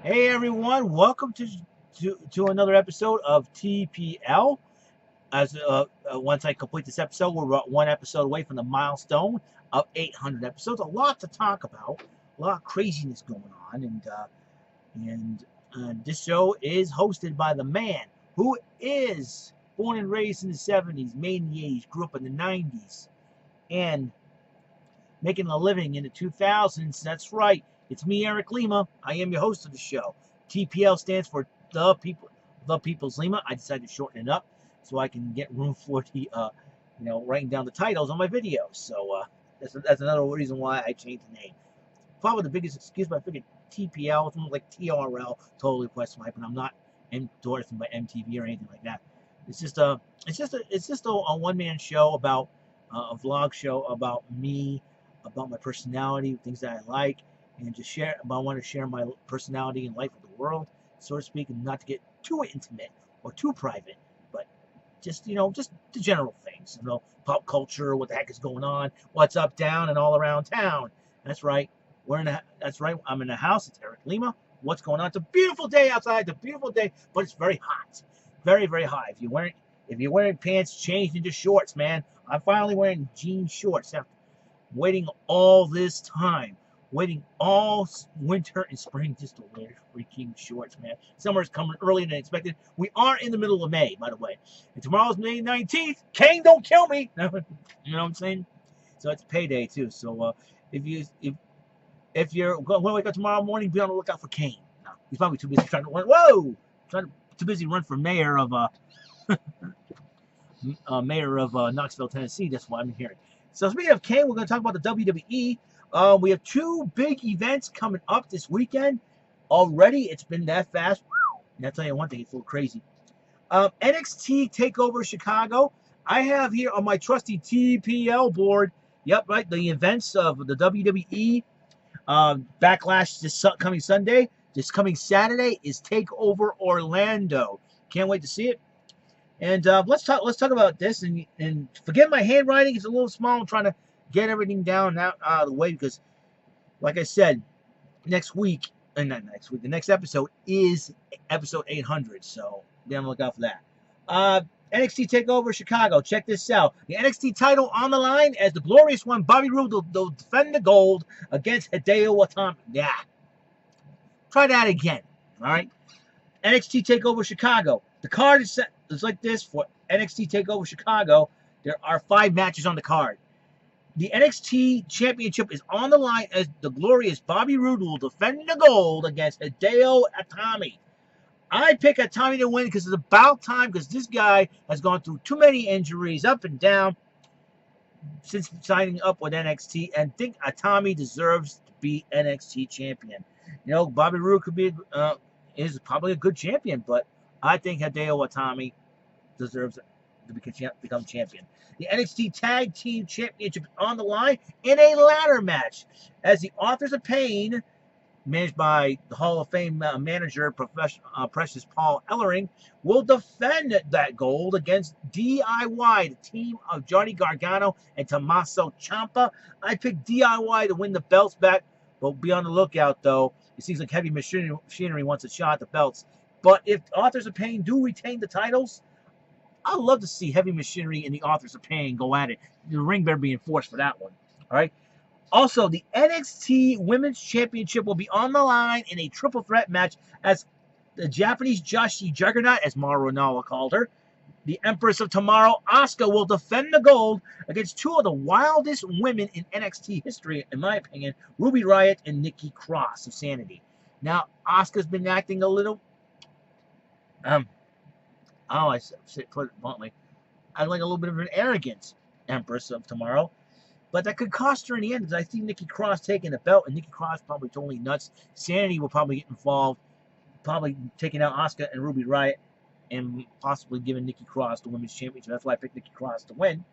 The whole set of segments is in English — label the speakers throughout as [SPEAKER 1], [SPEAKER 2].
[SPEAKER 1] Hey everyone, welcome to another episode of TPL. Once I complete this episode, we're about one episode away from the milestone of 800 episodes. A lot to talk about, a lot of craziness going on, and this show is hosted by the man who is born and raised in the 70s, made in the 80s, grew up in the 90s, and making a living in the 2000s. That's right. It's me, Eric Lima. I am your host of the show. TPL stands for the People's Lima. I decided to shorten it up so I can get room for the, writing down the titles on my videos. So that's another reason why I changed the name. Probably the biggest excuse, but I figured TPL, it's like TRL, totally question mark, but I'm not endorsed by MTV or anything like that. It's just a one-man show about a vlog show about me, about my personality, things that I like, and just share. I want to share my personality and life with the world, so to speak, and not to get too intimate or too private, but just just the general things, pop culture, what the heck is going on, what's up, down, and all around town. That's right. That's right. I'm in the house. It's Eric Lima. What's going on? It's a beautiful day outside. It's a beautiful day, but it's very hot. Very, very hot. If you're wearing pants, change into shorts, man. I'm finally wearing jean shorts after waiting all this time, waiting all winter and spring just to wear freaking shorts, man. Summer's coming earlier than expected. We are in the middle of May, by the way. And tomorrow's May 19th. Kane, don't kill me. You know what I'm saying? So it's payday too. So if you're going to wake up tomorrow morning, be on the lookout for Kane. No, he's probably too busy trying to run. Too busy to run for mayor of Knoxville, Tennessee. That's what I'm hearing. So speaking of Kane, we're going to talk about the WWE. We have two big events coming up this weekend. Already, it's been that fast. And I'll tell you one thing, it's a little crazy. NXT Takeover Chicago. I have here on my trusty TPL board, yep, right, the events of the WWE. Backlash this coming Sunday. This coming Saturday is Takeover Orlando. Can't wait to see it. And let's talk about this. And forget my handwriting; it's a little small. I'm trying to get everything down out of the way because, like I said, the next episode is episode 800. So be on the lookout for that. NXT Takeover Chicago. Check this out. The NXT title on the line as the glorious one, Bobby Roode, will defend the gold against Hideo Itami. Yeah. Try that again. All right. NXT Takeover Chicago. The card is set. It's like this for NXT Takeover Chicago. There are 5 matches on the card. The NXT Championship is on the line as the glorious Bobby Roode will defend the gold against Hideo Itami. I pick Itami to win because it's about time, because this guy has gone through too many injuries, up and down, since signing up with NXT, and think Itami deserves to be NXT champion. Bobby Roode is probably a good champion, but I think Hideo Itami deserves to become champion. The NXT Tag Team Championship is on the line in a ladder match as the Authors of Pain, managed by the Hall of Fame manager, Precious Paul Ellering, will defend that gold against DIY, the team of Johnny Gargano and Tommaso Ciampa. I picked DIY to win the belts back, but be on the lookout, though. It seems like Heavy Machinery wants a shot at the belts. But if Authors of Pain do retain the titles, I'd love to see Heavy Machinery and the Authors of Pain go at it. The ring better be enforced for that one. All right. Also, the NXT Women's Championship will be on the line in a triple threat match as the Japanese Joshi Juggernaut, as Mauro Ranallo called her, the Empress of Tomorrow, Asuka, will defend the gold against 2 of the wildest women in NXT history, in my opinion, Ruby Riott and Nikki Cross of Sanity. Now, Asuka's been acting a little, I put it bluntly, I like a little bit of an arrogant Empress of Tomorrow. But that could cost her in the end, because I see Nikki Cross taking the belt, and Nikki Cross probably totally nuts. Sanity will probably get involved, probably taking out Asuka and Ruby Riott, and possibly giving Nikki Cross the Women's Championship. That's why I picked Nikki Cross to win,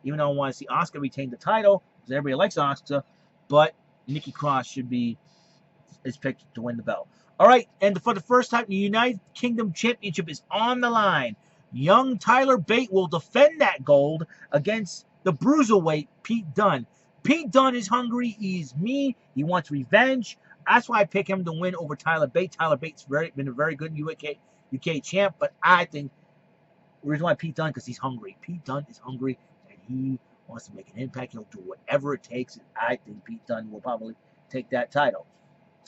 [SPEAKER 1] even though I want to see Asuka retain the title, because everybody likes Asuka, but Nikki Cross is picked to win the belt. All right, and for the first time, the United Kingdom Championship is on the line. Young Tyler Bate will defend that gold against the bruiserweight Pete Dunne. Pete Dunne is hungry. He's mean. He wants revenge. That's why I pick him to win over Tyler Bate. Tyler Bate's been a very good UK champ, but I think the reason why Pete Dunne, because he's hungry. Pete Dunne is hungry, and he wants to make an impact. He'll do whatever it takes, and I think Pete Dunne will probably take that title.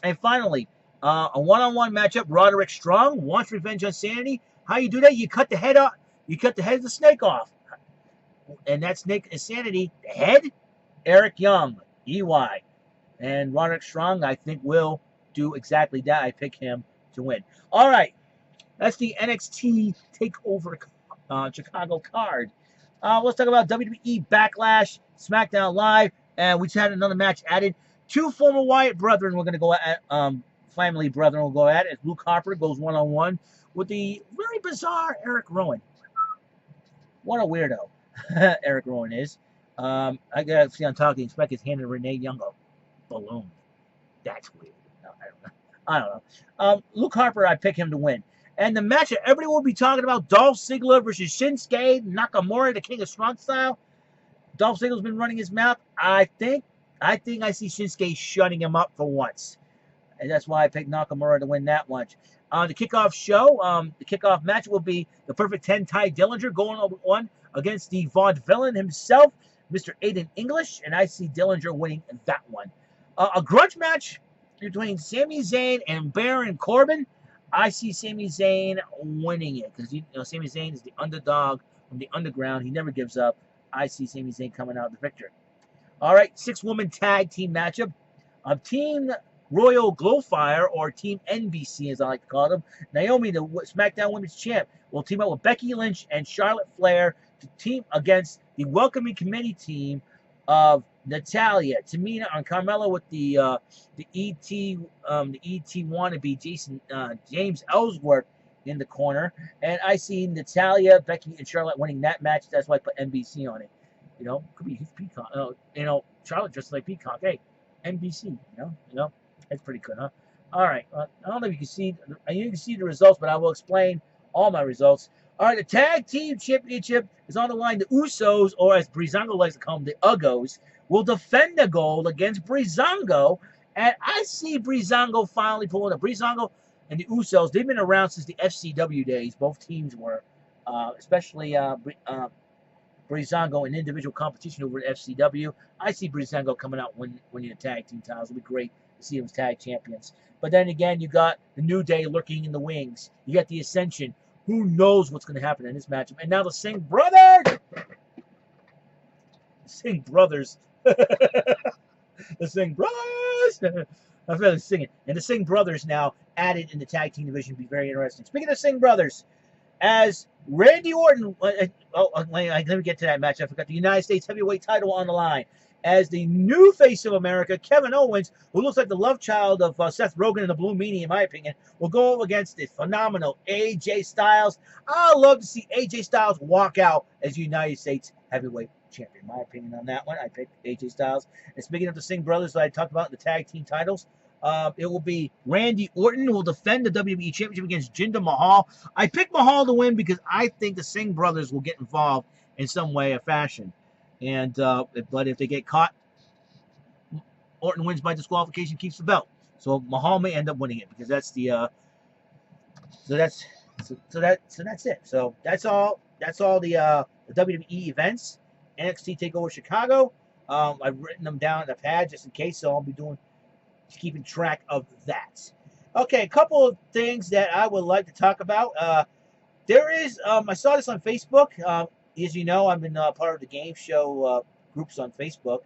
[SPEAKER 1] And finally, a one-on-one matchup. Roderick Strong wants revenge on Sanity. How you do that? You cut the head off. You cut the head of the snake off, and that snake is Sanity. The head, Eric Young, EY, and Roderick Strong. I think will do exactly that. I pick him to win. All right, that's the NXT Takeover Chicago card. Let's talk about WWE Backlash, SmackDown Live, and we just had another match added. Two former Wyatt brethren we're going to go at, family brethren will go at it. Luke Harper goes one-on-one with the very bizarre Eric Rowan. What a weirdo Eric Rowan is. I got to see on talking, expect his hand to Renee Young a balloon. That's weird. No, I don't know. Luke Harper, I pick him to win. And the match that everybody will be talking about, Dolph Ziggler versus Shinsuke Nakamura, the King of Strong Style. Dolph Ziggler's been running his mouth. I think I see Shinsuke shutting him up for once. And that's why I picked Nakamura to win that one. The kickoff show, the kickoff match will be the Perfect 10 Ty Dillinger going on against the vaudevillain himself, Mr. Aiden English. And I see Dillinger winning that one. A grudge match between Sami Zayn and Baron Corbin. I see Sami Zayn winning it because Sami Zayn is the underdog from the underground. He never gives up. I see Sami Zayn coming out the victor. All right, 6-woman tag team matchup. Team Royal Glowfire, or Team NBC as I like to call them. Naomi, the SmackDown Women's Champ, will team up with Becky Lynch and Charlotte Flair to team against the Welcoming Committee team of Natalya, Tamina, and Carmella with the ET wannabe James Ellsworth in the corner. And I see Natalya, Becky, and Charlotte winning that match. That's why I put NBC on it. Could be Peacock. Charlotte just like Peacock. Hey, NBC. That's pretty good, huh? All right. I don't know if you can see. You can see the results, but I will explain all my results. All right, the Tag Team Championship is on the line. The Usos, or as Breezango likes to call them, the Uggos, will defend the gold against Breezango. And I see Breezango finally pulling up. Breezango and the Usos, they've been around since the FCW days. Both teams were, especially Breezango in individual competition over at FCW. I see Breezango coming out winning the tag team titles. It'll be great to see them as tag champions. But then again, you got the New Day lurking in the wings. You got the Ascension. Who knows what's going to happen in this matchup? And now the Singh Brothers! The Singh Brothers. The Singh Brothers! I'm really singing. And the Singh Brothers now added in the tag team division would be very interesting. Speaking of Singh Brothers, as Randy Orton, let me get to that match. I forgot the United States heavyweight title on the line. As the new face of America, Kevin Owens, who looks like the love child of Seth Rogen and the Blue Meanie, in my opinion, will go up against the phenomenal AJ Styles. I'd love to see AJ Styles walk out as United States heavyweight champion. My opinion on that one, I picked AJ Styles. And speaking of the Singh Brothers that I talked about in the tag team titles, it will be Randy Orton who will defend the WWE Championship against Jinder Mahal. I picked Mahal to win because I think the Singh Brothers will get involved in some way or fashion. And but if they get caught, Orton wins by disqualification, keeps the belt. So Mahal may end up winning it because that's the that's it. So that's all the WWE events. NXT Takeover Chicago. I've written them down in the pad just in case, so I'll be keeping track of that. Okay, a couple of things that I would like to talk about. There is I saw this on Facebook. As you know, I've been part of the game show groups on Facebook.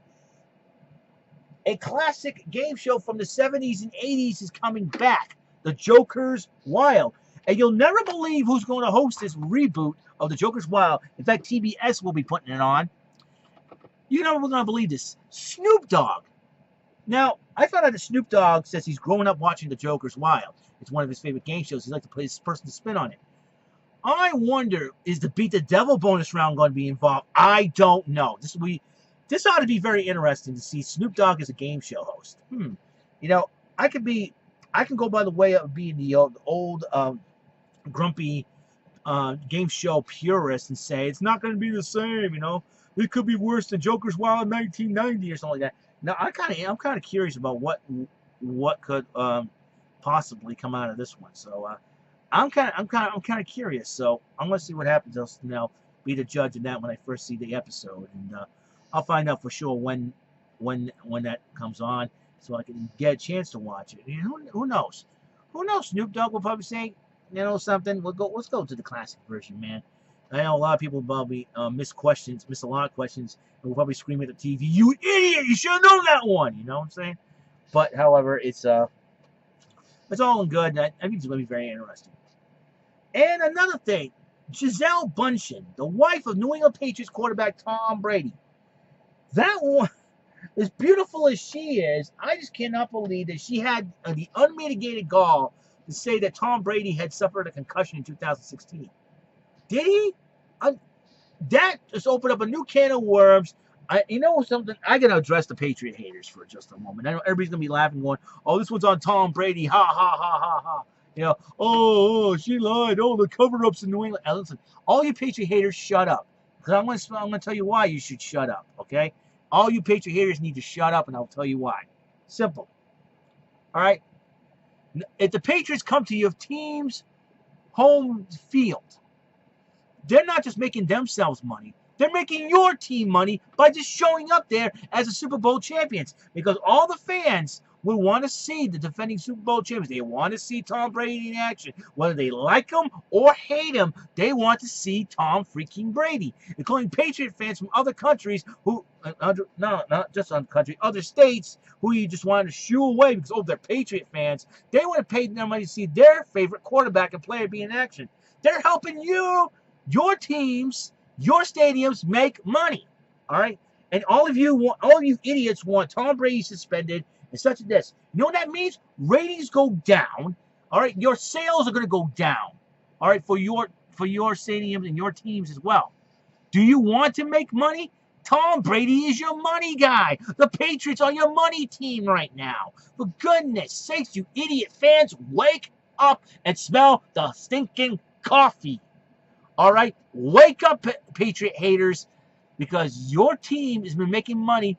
[SPEAKER 1] A classic game show from the 70s and 80s is coming back. The Joker's Wild. And you'll never believe who's going to host this reboot of The Joker's Wild. In fact, TBS will be putting it on. You're never going to believe this. Snoop Dogg. Now, I found out that Snoop Dogg says he's growing up watching The Joker's Wild. It's one of his favorite game shows. He'd like to play this person to spin on it. I wonder, is the Beat the Devil bonus round going to be involved? I don't know. This ought to be very interesting to see Snoop Dogg as a game show host. I can go by the way of being the old grumpy game show purist and say it's not going to be the same. It could be worse than Joker's Wild 1990 or something like that. Now I'm kind of curious about what what could possibly come out of this one. So I'm kind of curious. So I'm gonna see what happens. I'll now be the judge of that when I first see the episode, and I'll find out for sure when that comes on, so I can get a chance to watch it. And who knows? Who knows? Snoop Dogg will probably say, something. Let's go to the classic version, man. I know a lot of people probably miss a lot of questions, and will probably scream at the TV, "You idiot! You should have known that one." You know what I'm saying? But however, it's all in good. I think it's going to be very interesting. And another thing, Gisele Bundchen, the wife of New England Patriots quarterback Tom Brady. That one, as beautiful as she is, I just cannot believe that she had the unmitigated gall to say that Tom Brady had suffered a concussion in 2016. Did he? That just opened up a new can of worms. Something? I got to address the Patriot haters for just a moment. I know everybody's going to be laughing, going, "Oh, this one's on Tom Brady. Ha, ha, ha, ha, ha." Oh, she lied. Oh, the cover-ups in New England. Now, listen, all you Patriot haters, shut up. Because I'm going to tell you why you should shut up, okay? All you Patriot haters need to shut up, and I'll tell you why. Simple. All right? If the Patriots come to your team's home field, they're not just making themselves money. They're making your team money by just showing up there as a Super Bowl champions. Because all the fans will want to see the defending Super Bowl champions. They want to see Tom Brady in action. Whether they like him or hate him, they want to see Tom freaking Brady. Including Patriot fans from other countries who, not just other countries, other states who you just wanted to shoo away because, they're Patriot fans. They want to pay their money to see their favorite quarterback and player be in action. They're helping you, your teams, your stadiums make money, all right? And all of you idiots want Tom Brady suspended and such as this. You know what that means? Ratings go down, all right? Your sales are going to go down, all right, for your stadiums and your teams as well. Do you want to make money? Tom Brady is your money guy. The Patriots are your money team right now. For goodness sakes, you idiot fans, wake up and smell the stinking coffee. All right, wake up, Patriot haters, because your team has been making money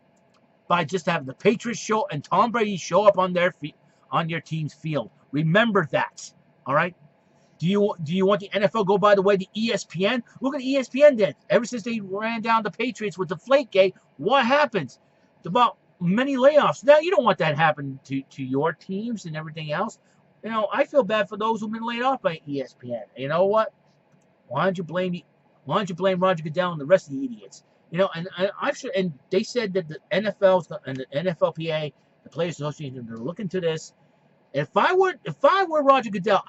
[SPEAKER 1] by just having the Patriots show and Tom Brady show up on your team's field. Remember that. All right. Do you want the NFL go by the way the ESPN? Look at ESPN did. Ever since they ran down the Patriots with Deflategate, what happens? About many layoffs. Now you don't want that happen to your teams and everything else. I feel bad for those who've been laid off by ESPN. You know what? Why don't you blame Roger Goodell and the rest of the idiots? And they said that the NFL and the NFLPA, the Players Association, they're looking to this. If I were Roger Goodell,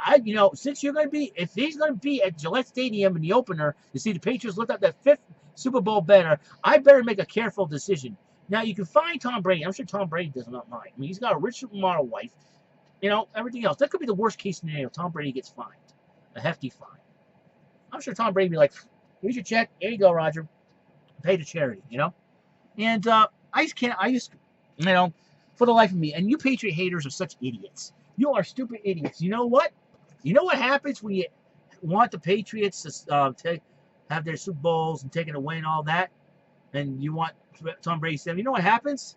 [SPEAKER 1] since if he's going to be at Gillette Stadium in the opener to see the Patriots lift up that 5th Super Bowl banner, I better make a careful decision. Now you can find Tom Brady. I'm sure Tom Brady does not mind. I mean, he's got a rich model wife. Everything else. That could be the worst case scenario. Tom Brady gets fined, a hefty fine. I'm sure Tom Brady would be like, "Here's your check. Here you go, Roger. Pay to charity." And I just, for the life of me, and you Patriot haters are such idiots. You are stupid idiots. You know what? You know what happens when you want the Patriots to have their Super Bowls and take it away and all that, and you want Tom Brady to, you know what happens?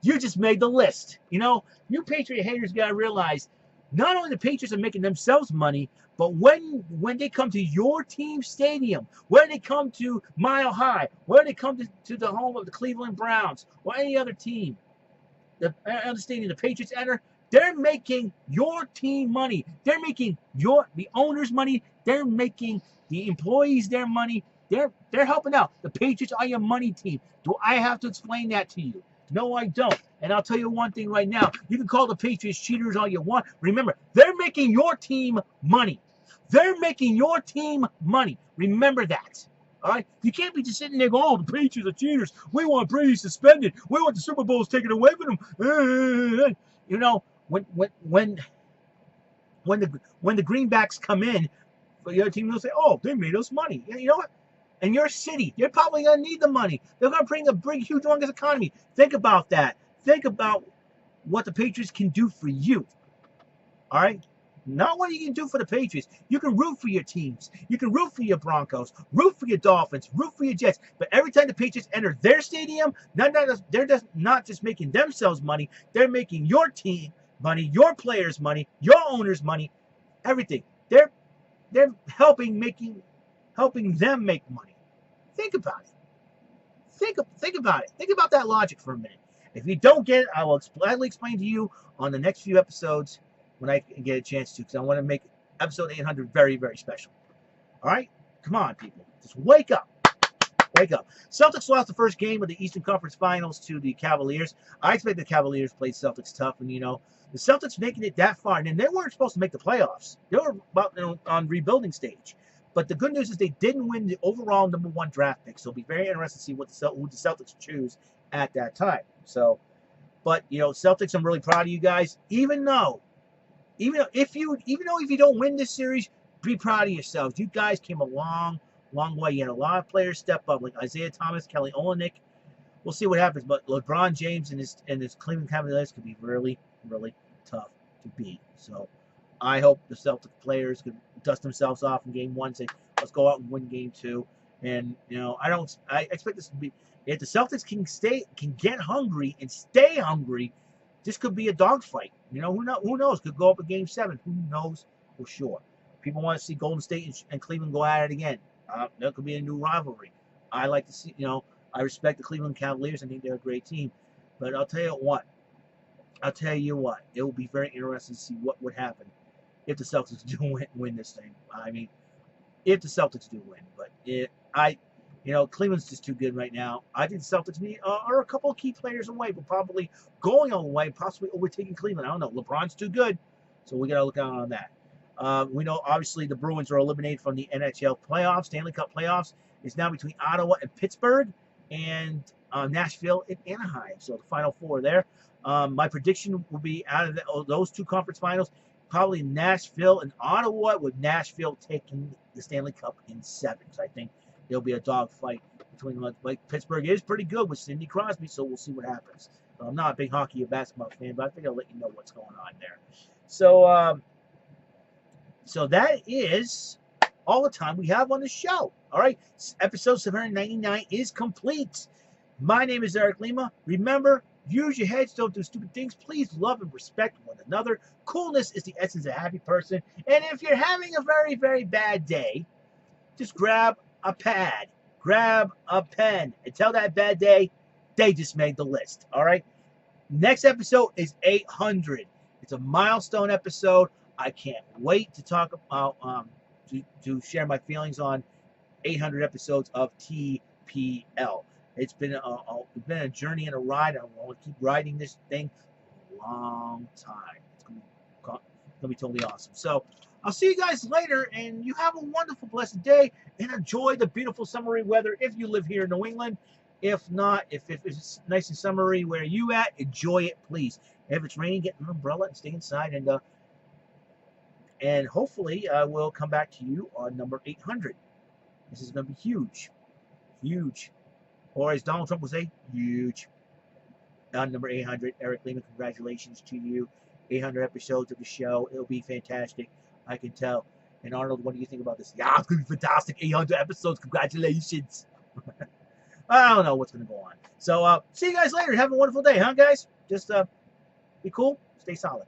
[SPEAKER 1] You just made the list. You Patriot haters got to realize, not only the Patriots are making themselves money, but when they come to your team stadium, when they come to Mile High, when they come to the home of the Cleveland Browns or any other team, the stadium the Patriots enter, they're making your team money. They're making the owners money. They're making the employees their money. They're helping out. The Patriots are your money team. Do I have to explain that to you? No, I don't. And I'll tell you one thing right now. You can call the Patriots cheaters all you want. Remember, they're making your team money. They're making your team money. Remember that. All right? You can't be just sitting there going, "Oh, the Patriots are cheaters. We want Brady suspended. We want the Super Bowls taken away from them." When the greenbacks come in for the other team, they'll say, "Oh, they made us money." You know what? In your city, they're probably going to need the money. They're going to bring a big, huge, humongous economy. Think about that. Think about what the Patriots can do for you. All right? Not what you can do for the Patriots. You can root for your teams. You can root for your Broncos, root for your Dolphins, root for your Jets. But every time the Patriots enter their stadium, they're just not just making themselves money. They're making your team money, your players money, your owners money, everything. They're helping them make money. Think about it. Think about it. Think about that logic for a minute. If you don't get it, I will gladly explain to you on the next few episodes when I get a chance to, because I want to make episode 800 very, very special. All right? Come on, people. Just wake up. Wake up. Celtics lost the first game of the Eastern Conference Finals to the Cavaliers. I expect the Cavaliers played Celtics tough, and, the Celtics making it that far, and they weren't supposed to make the playoffs. They were about on rebuilding stage. But the good news is they didn't win the overall #1 draft pick, so it'll be very interesting to see who the Celtics choose at that time. So, but Celtics, I'm really proud of you guys. Even though if you don't win this series, be proud of yourselves. You guys came a long, long way. You had a lot of players step up, like Isaiah Thomas, Kelly Olynyk. We'll see what happens, but LeBron James and his Cleveland Cavaliers could be really, really tough to beat. So, I hope the Celtic players could dust themselves off in game 1, say, let's go out and win game 2. And, I expect this to be, if the Celtics can get hungry and stay hungry, this could be a dogfight. Who knows? Could go up in game 7. Who knows for sure? People want to see Golden State and Cleveland go at it again. That could be a new rivalry. I like to see, I respect the Cleveland Cavaliers. I think they're a great team. But I'll tell you what, it will be very interesting to see what would happen if the Celtics do win this thing. I mean, if the Celtics do win. But Cleveland's just too good right now. I think the Celtics are a couple of key players away, but probably going all the way, possibly overtaking Cleveland. I don't know. LeBron's too good, so we got to look out on that. We know, obviously, the Bruins are eliminated from the NHL playoffs, Stanley Cup playoffs. It's now between Ottawa and Pittsburgh and Nashville and Anaheim. So the Final Four there. My prediction will be out of those two conference finals, probably Nashville and Ottawa, with Nashville taking the Stanley Cup in 7. So I think there'll be a dogfight between them. Like, Pittsburgh is pretty good with Sidney Crosby, so we'll see what happens. I'm not a big hockey or basketball fan, but I think I'll let you know what's going on there. So, so that is all the time we have on the show. All right, episode 799 is complete. My name is Eric Lima. Remember, use your heads, don't do stupid things. Please love and respect one another. Coolness is the essence of a happy person. And if you're having a very, very bad day, just grab a pad, grab a pen, and tell that bad day they just made the list. All right? Next episode is 800. It's a milestone episode. I can't wait to talk about, to share my feelings on 800 episodes of TPL. It's been a journey and a ride. I want to keep riding this thing for a long time. It's going to be totally awesome. So I'll see you guys later, and you have a wonderful, blessed day, and enjoy the beautiful summery weather if you live here in New England. If not, if it's nice and summery where you at, enjoy it, please. If it's raining, get an umbrella and stay inside, and hopefully we'll come back to you on number 800. This is going to be huge. Huge. Or as Donald Trump would say, huge. On number 800, Eric Lehman, congratulations to you. 800 episodes of the show. It'll be fantastic. I can tell. And Arnold, what do you think about this? Yeah, it's going to be fantastic. 800 episodes. Congratulations. I don't know what's going to go on. So, see you guys later. Have a wonderful day, huh, guys? Just be cool. Stay solid.